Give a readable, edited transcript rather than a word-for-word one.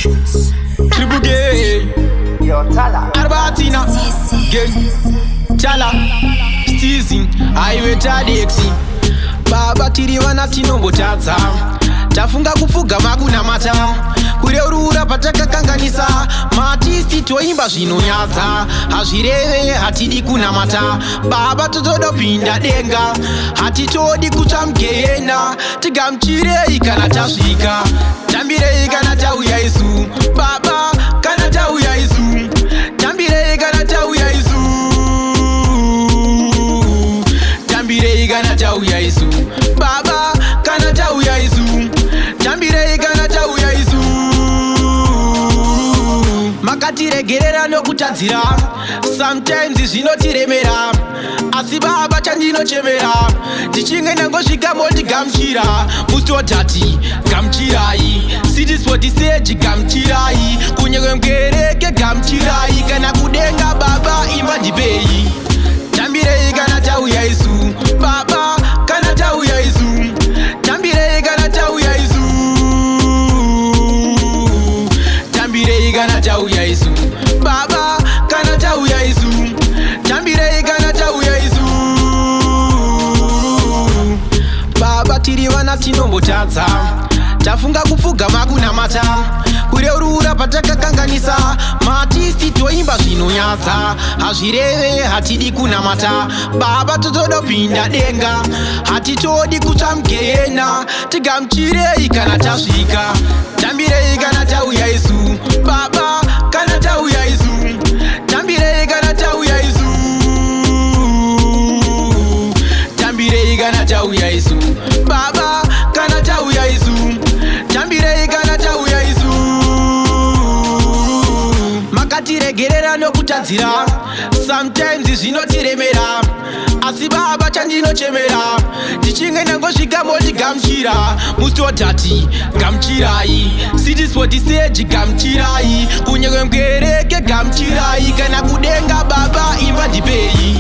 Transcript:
Triple G, Yo, Tala. Arbatina, G, Chala, Steezing, Highway Tadexi, Baba tiri wana tinombo tadza tafunga kufuga maguna mata kureurura patakakanganisa maartisti toimba zvinonyadza hazvireve hatidi kunamata baba totodopinda denga hatitodi kutsva mugeyena tigamuchirei kana tasvika tambirei kana tauya isu baba kana tauya isu tambirei kana tauya isu tambirei kana tauya isu baba kana tauya isu tambirei kana tauya isu makatiregerera nokutadzira sometimes zvinotiremera asi baba chandinochemera tichinge nangosvika motigamuchira mustodhati gamuchirai citisportiseji gamuchirai kunyewe mukereke gamuchirai kana kudenga baba imba ndipei tambirei kana tauya isu baba kana tauya isu tambirei kana tauya isu tambirei kana tauya isu baba kana tauya isu tambirei kana tauya isu baba tiri vana tinombotadza tafunga kufuga makuna mata kureurura patakakanganisa maartisti toimba zvinonyadza hazvireve hatidi kunamata baba totodopinda denga hatitodi kutsva mugeyena tigamuchirei kana tasvika tambirei kana tauya isu baba kana tauya isu tambirei kana tauya isu tambirei kana tauya isu baba kana tauya isu tambirei kana tauya isu makatiregerera nokutadzira sometimes zvinotiremera asi baba chandinochemera tichinge nangosvika motigamuchira mustodhati gamuchirai citisportiseji gamuchirai kunyewe mukereke gamuchirai kana kudenga baba imba ndipei